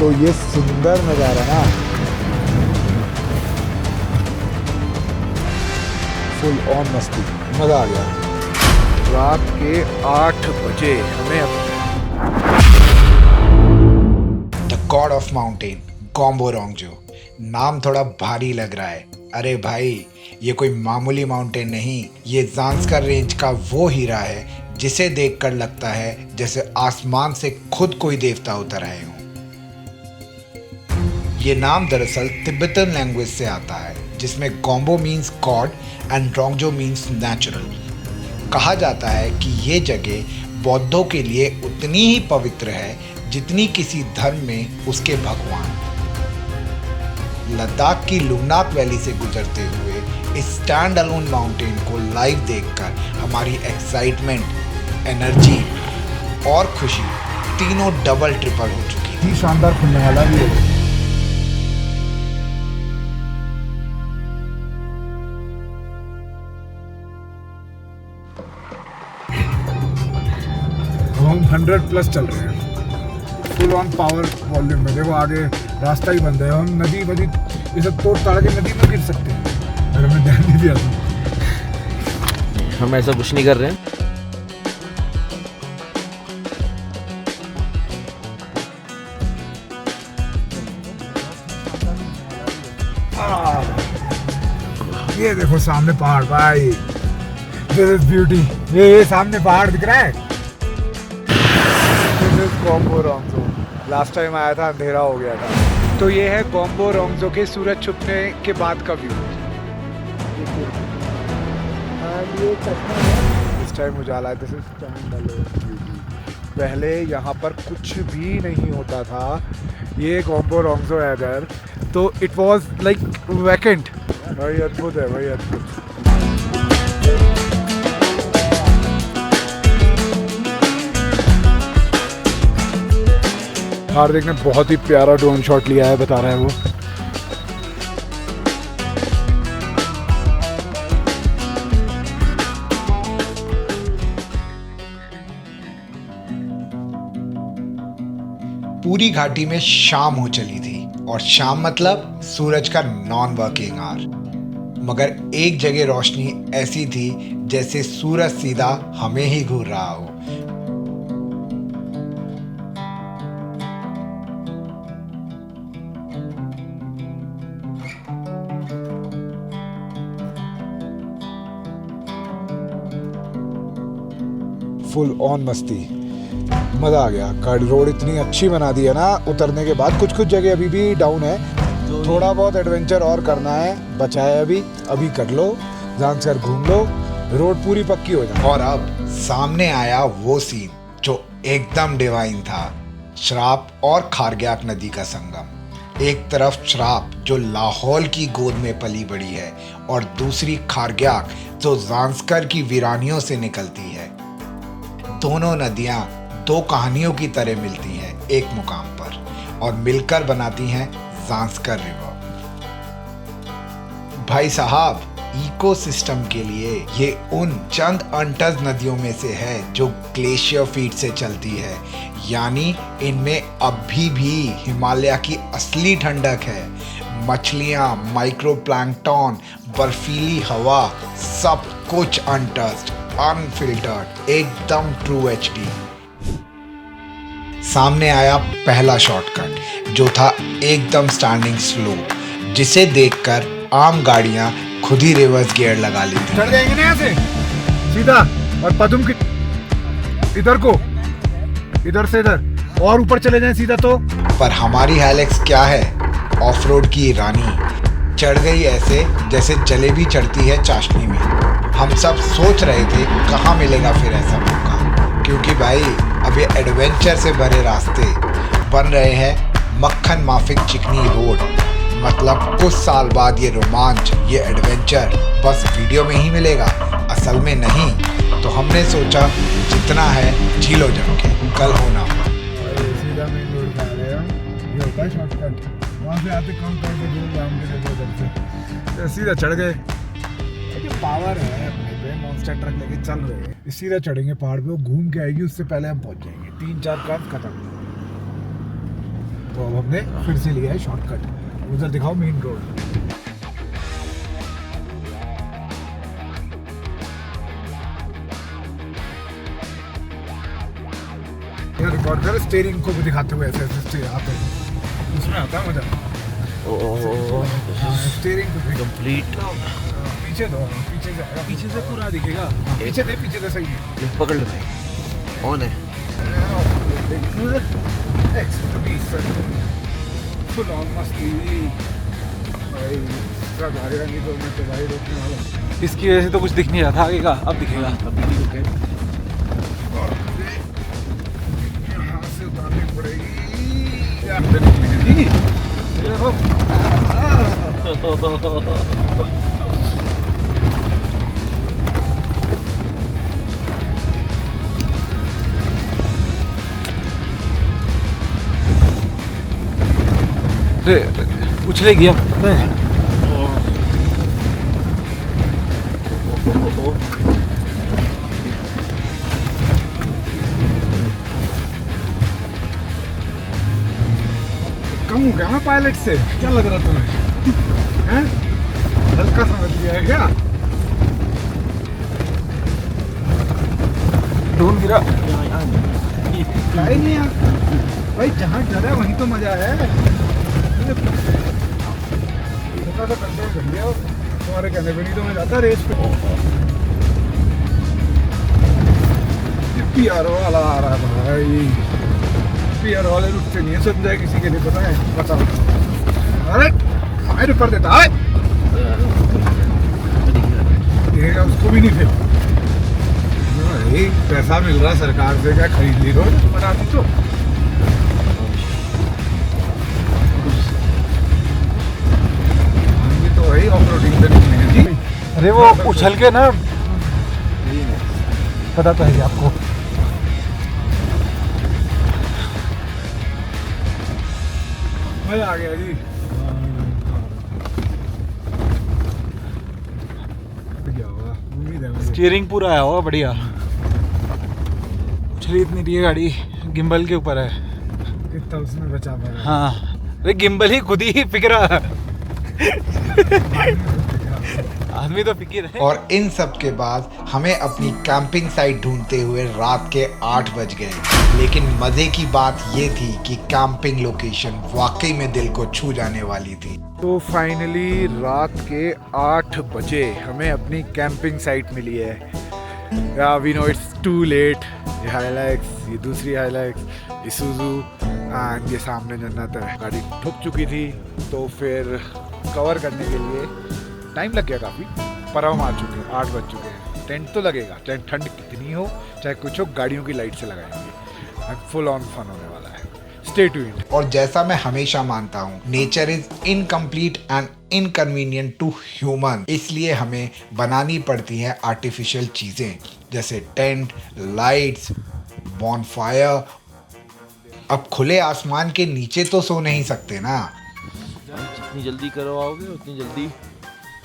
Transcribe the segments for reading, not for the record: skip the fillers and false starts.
तो ये सुंदर नज़ारा ना, फुल ऑन मस्ती, मज़ा आ गया। रात के 8 बजे हमें द गॉड ऑफ माउंटेन गॉम्बो रोंगजो। नाम थोड़ा भारी लग रहा है। अरे भाई, ये कोई मामूली माउंटेन नहीं, ये ज़ांस्कर रेंज का वो हीरा है जिसे देखकर लगता है जैसे आसमान से खुद कोई देवता उतर आए हों। ये नाम दरअसल तिब्बतन लैंग्वेज से आता है, जिसमें गॉम्बो मीन्स गॉड एंड रोंगजो मीन्स नेचुरल। कहा जाता है कि ये जगह बौद्धों के लिए उतनी ही पवित्र है जितनी किसी धर्म में उसके भगवान। लद्दाख की लुंगनाक वैली से गुजरते हुए इस स्टैंड अलोन माउंटेन को लाइव देखकर हमारी एक्साइटमेंट, एनर्जी और खुशी तीनों डबल ट्रिपल हो चुकी है। शानदार खुलने वाला भी है। हम 100+ चल रहे हैं, फुल ऑन पावर वॉल्यूम में। देखो आगे रास्ता ही बंद है, हम नदी वदी ये सब तोड़ ताड़ के नदी में गिर सकते हैं अगर हमें ध्यान नहीं दिया तो। हम ऐसा कुछ नहीं कर रहे हैं। ये देखो सामने पहाड़ भाई, दिस इज ब्यूटी। ये सामने पहाड़ दिख रहा है। गॉम्बो रोंगजो, लास्ट टाइम आया था अंधेरा हो गया था। तो ये है गॉम्बो रोंगजो के सूरज छुपने के बाद का व्यू। ये इस टाइम उजाला है। This is stand alone beauty. पहले यहाँ पर कुछ भी नहीं होता था। ये गॉम्बो रोंगजो है अगर, तो इट वाज लाइक वैकेंट। भाई अद्भुत है, भाई अद्भुत। हार्दिक ने बहुत ही प्यारा ड्रोन शॉट लिया है, बता रहा है वो। पूरी घाटी में शाम हो चली थी, और शाम मतलब सूरज का नॉन वर्किंग आवर। मगर एक जगह रोशनी ऐसी थी जैसे सूरज सीधा हमें ही घूर रहा हो। फुल ऑन मस्ती, मज़ा आ गया। कार्ड रोड इतनी अच्छी बना दी है ना, उतरने के बाद कुछ कुछ जगह अभी भी डाउन है। थोड़ा बहुत एडवेंचर और करना है, बचा है अभी कर लो, ज़ांस्कर घूम लो, रोड पूरी पक्की हो जाए। और अब सामने आया वो सीन जो एकदम डिवाइन था। श्राप और खारग्याक नदी का संगम। एक तरफ श्राप जो लाहौल की गोद में पली बड़ी है, और दूसरी खारग्याक जो ज़ांस्कर की वीरानियों से निकलती है। दोनों नदियां दो कहानियों की तरह मिलती हैं एक मुकाम पर, और मिलकर बनाती हैं ज़ांस्कर रिवर। भाई साहब, इकोसिस्टम के लिए ये उन चंद अनटच नदियों में से है जो ग्लेशियर फीट से चलती है, यानी इनमें अभी भी हिमालय की असली ठंडक है। मछलियाँ, माइक्रोप्लैंक्टन, बर्फीली हवा, सब कुछ अनटच्ड, अनफिल्टर्ड, एकदम ट्रू HD। सामने आया पहला शॉर्टकट जो था एकदम स्टैंडिंग स्लो, जिसे देखकर आम गाड़ियां खुद ही रिवर्स गियर लगा लेती। चढ़ जाएंगे ना यहाँ से सीधा, और पदुम की इधर को, इधर से इधर, और ऊपर चले जाएं सीधा तो। पर हमारी हैलेक्स क्या है, ऑफ रोड की रानी, चढ़ गई ऐसे जैसे जलेबी चढ़ती है चाशनी में। हम सब सोच रहे थे कहाँ मिलेगा फिर ऐसा मौका, क्योंकि भाई अब ये एडवेंचर से भरे रास्ते बन रहे हैं मक्खन माफिक चिकनी रोड। मतलब कुछ साल बाद ये रोमांच, ये एडवेंचर बस वीडियो में ही मिलेगा, असल में नहीं। तो हमने सोचा जितना है झीलो जम के, कल होना हो। सीधा मेन रोड पे आ रहे हैं, ये होता है शॉर्टकट। वहाँ से आते कम करके दूर जाम के देखो उधर से, सीधा चढ़ गए। पावर है अपने पे, मॉन्स्टर ट्रक लेके चल रहे हैं। सीधा चढ़ेंगे पहाड़ पे, वो घूम के आएगी, उससे पहले हम पहुंच जाएंगे। 3-4 काम खत्म। तो अब हमने फिर से लिया है शॉर्टकट। उधर दिखाओ मेन रोड। यार रिकॉर्ड कर, स्टीयरिंग को भी दिखाते हुए ऐसे ऐसे आते हैं, उसमें आता है मजा। स्टीयरिंग को कंप्लीट पीछे दो, पीछे से आएगा, पीछे से पूरा दिखेगा। पीछे से सही है। पकड़ लो भाई, ऑन है। फुल ऑन मस्ती भाई, ट्रक आएगा नहीं तो मैं तो भाई रोकने वाला। इसकी वजह से तो कुछ दिख नहीं रहा था आगे का, अब दिखेगा। यहाँ से उतारनी पड़ेगी। उछलेगी अब। कम हो गया ना पायलट से, क्या लग रहा तुम्हें? हैं? हल्का समझ लिया है क्या? ड्रोन गिरा। नहीं यार भाई, जहाँ डर है वहीं तो मजा है। थोड़ा सा कंट्रोल कर लिया, तुम्हारे कहने पे नहीं तो मैं जाता रेस पे। पीआर वाला आ रहा है भाई, पीआर वाले रुकते नहीं है, सुन जाए किसी के लिए पता है, बताओ। अरे फायर कर देता है, दिखेगा उसको भी नहीं फिर। भाई पैसा मिल रहा सरकार से, क्या खरीद ली रोड बना दी तो। तो वही ऑफ रोडिंग पे निकलेंगे जी। अरे वो उछल के ना, पता तो है आपको। मजा आ गया जी। क्या हुआ? उम्मीद है मुझे। स्टीयरिंग पूरा आया होगा बढ़िया। उछली इतनी रही है गाड़ी, गिम्बल के ऊपर है। कितना उसमें बचा पा रहा है। हाँ, अरे गिम्बल ही खुद ही फिक्रा। आदमी तो फिक्र है। और इन सब के बाद हमें अपनी कैंपिंग साइट ढूंढते हुए रात के 8 बज गए। लेकिन मजे की बात ये थी कि कैंपिंग लोकेशन वाकई में दिल को छू जाने वाली थी। तो फाइनली रात के 8 बजे हमें अपनी कैंपिंग साइट मिली है। We know it's too late. ये हाइलैक्स, ये दूसरी हाइलैक्स, इसुजू एंड ये सामने जन्नत है। गाड़ी ठुक चुकी थी तो फिर कवर करने के लिए टाइम लग गया काफ़ी, पर हम आ चुके हैं, 8 बज चुके हैं। टेंट तो लगेगा, चाहे ठंड कितनी हो चाहे कुछ हो, गाड़ियों की लाइट से लगाएंगे। फुल ऑन फन होने वाला है। Stay tuned. और जैसा मैं हमेशा मानता हूँ, nature is incomplete and inconvenient to human. इसलिए हमें बनानी पड़ती हैं आर्टिफिशियल चीज़ें, जैसे टेंट, लाइट्स, बॉनफायर। अब खुले आसमान के नीचे तो सो नहीं सकते ना। जितनी जल्दी करवाओगे उतनी जल्दी।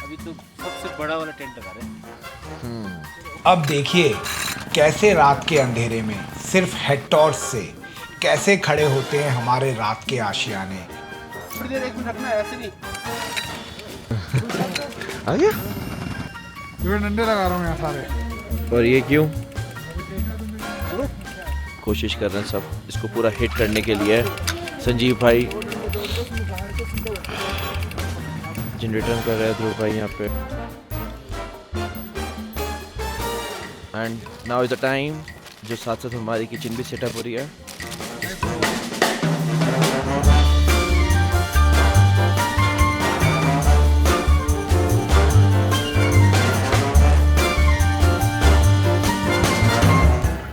अभी तो सबसे बड़ा वाला टेंट लगा रहे हैं। अब देखिए कैसे रात के अंधेरे में सिर्फ हेड टॉर्च से कैसे खड़े होते हैं हमारे रात के आशियाने। थोड़ी देर, 1 मिनट रखना है, ऐसे नहीं। आ गया। ये डंडे लगा रहा हूँ यहाँ सारे। और ये क्यों? कोशिश कर रहे हैं सब इसको पूरा हिट करने के लिए। संजीव भाई जनरेटर कर रहे हैं, ध्रुव भाई यहाँ पे। And now is the time, जो साथ साथ हमारी किचन भी सेटअप हो रही है।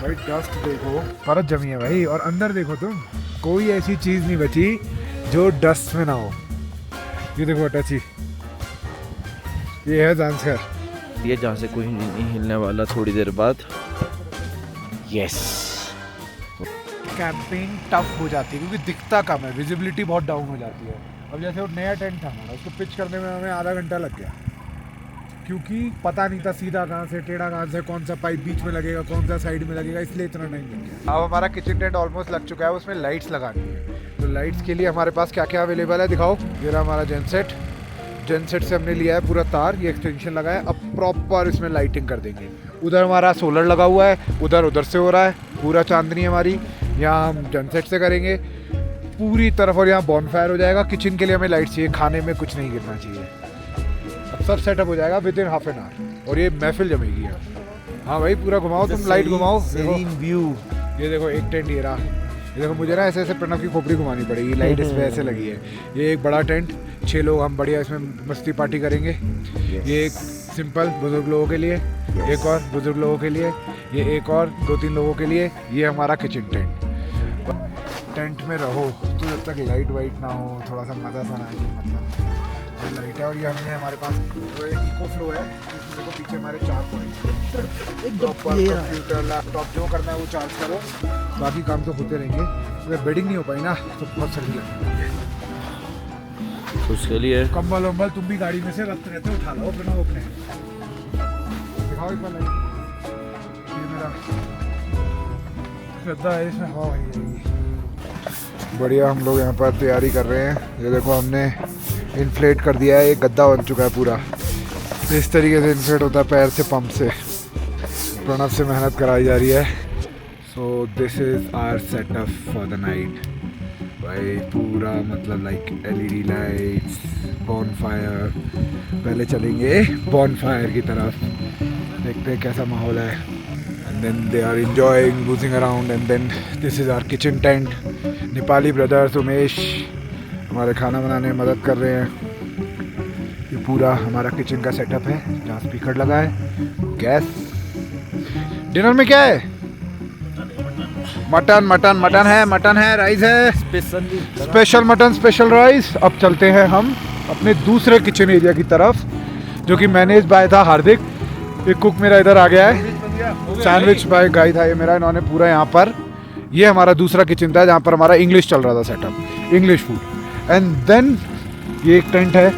भाई डस्ट देखो, परत जमी है भाई। और अंदर देखो तुम, कोई ऐसी चीज नहीं बची जो डस्ट में ना हो। ये देखो टची, ये है जानसर। ये जहाँ से कोई नहीं हिलने वाला थोड़ी देर बाद। यस। कैंपिंग टफ हो जाती है क्योंकि दिखता कम है, विजिबिलिटी बहुत डाउन हो जाती है। अब जैसे वो नया टेंट था हमारा, उसको पिच करने में हमें आधा घंटा लग गया क्योंकि पता नहीं था सीधा कहाँ से, टेढ़ा कहाँ से, कौन सा पाइप बीच में लगेगा, कौन सा साइड में लगेगा, इसलिए इतना टाइम लग गया। अब हमारा किचन टेंट ऑलमोस्ट लग चुका है, उसमें लाइट्स लगानी है। तो लाइट्स के लिए हमारे पास क्या क्या अवेलेबल है दिखाओ। ये रहा हमारा जेनसेट। जेनसेट से हमने लिया है पूरा तार, ये एक्सटेंशन लगा है। अब प्रॉपर इसमें लाइटिंग कर देंगे। उधर हमारा सोलर लगा हुआ है, उधर से हो रहा है, पूरा चांदनी हमारी। यहाँ हम जेनसेट से करेंगे पूरी तरफ, और यहाँ बॉनफायर हो जाएगा। किचन के लिए हमें लाइट चाहिए, खाने में कुछ नहीं गिरना चाहिए। अब सब सेटअप हो जाएगा with in half an hour, और ये महफिल जमेगी यहाँ। हाँ भाई पूरा घुमाओ, तुम लाइट घुमाओ। व्यू ये देखो, एक टेंट ये रहा। ये देखो मुझे ना ऐसे ऐसे प्रणव की खोपड़ी घुमानी पड़ेगी, लाइट इस पे ऐसे लगी है। ये एक बड़ा टेंट, 6 लोग हम बढ़िया इसमें मस्ती पार्टी करेंगे। ये एक सिंपल बुजुर्ग लोगों के लिए, एक और बुजुर्ग लोगों के लिए, ये एक और 2-3 लोगों के लिए। ये हमारा किचन टेंट। टेंट में रहो तो जब तक लाइट वाइट ना हो थोड़ा सा मज़ा सा ना आए, मतलब लाइट है। और ये हमने हमारे पास इको फ्लो है, इसमें देखो पीछे हमारे 4 पॉइंट, कंप्यूटर लैपटॉप जो करना है वो चार्ज करो, बाकी काम तो होते रहेंगे। अगर बेडिंग नहीं हो पाई ना तो बहुत सर्दी लगती है। तो उसके लिए कंबल वम्बल तुम भी गाड़ी में से रखते रहते हो, उठा लो अपना अपने। दिखाओ एक बार लाइट। ये मेरा गद्दा है, इसमें हवा वही रहेगी। बढ़िया हम लोग यहाँ पर तैयारी कर रहे हैं। ये देखो हमने इन्फ्लेट कर दिया है, ये गद्दा बन चुका है पूरा। इस तरीके से इन्फ्लेट होता है पैर से, पंप से। प्रणव से मेहनत कराई जा रही है। So this is our setup for the night भाई। पूरा मतलब लाइक LED लाइट्स, बॉनफायर। पहले चलेंगे बॉनफायर की तरफ, देखते हैं कैसा माहौल है। And then they are enjoying losing around. And then this is our kitchen tent. Nepali brothers Umesh हमारे खाना बनाने में मदद कर रहे हैं। ये पूरा हमारा किचन का सेटअप है, जहाँ स्पीकर लगा है, गैस। डिनर में क्या है? मटन है, राइस है, स्पेशल मटन, स्पेशल राइस। अब चलते हैं हम अपने दूसरे किचन एरिया की तरफ, जो कि मैनेज बाय था हार्दिक। एक कुक मेरा इधर आ गया है, सैंडविच बाय गाय था ये मेरा। इन्होंने पूरा यहाँ पर, ये हमारा दूसरा किचन था जहाँ पर हमारा इंग्लिश चल रहा था setup, English food. And then ये एक टेंट है,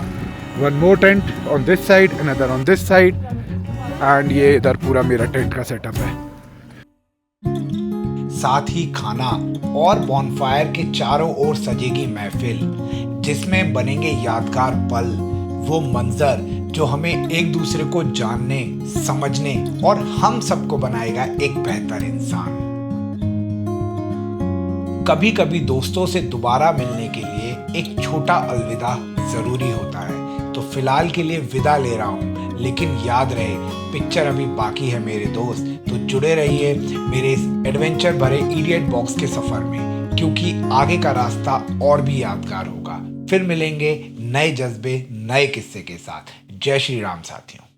one more tent on this side, another on this side. And ये इधर पूरा मेरा टेंट का सेटअप है। साथ ही खाना और बॉनफायर के चारों ओर सजेगी महफिल, जिसमें बनेंगे यादगार पल, वो मंजर जो हमें एक दूसरे को जानने, समझने और हम सबको बनाएगा एक बेहतर इंसान। कभी कभी दोस्तों से दोबारा मिलने के लिए एक छोटा अलविदा जरूरी होता है। तो फिलहाल के लिए विदा ले रहा हूँ, लेकिन याद रहे पिक्चर अभी बाकी है मेरे दोस्त। तो जुड़े रहिए मेरे इस एडवेंचर भरे इडियट बॉक्स के सफर में, क्योंकि आगे का रास्ता और भी यादगार होगा। फिर मिलेंगे नए जज्बे, नए किस्से के साथ। जय श्री राम साथियों।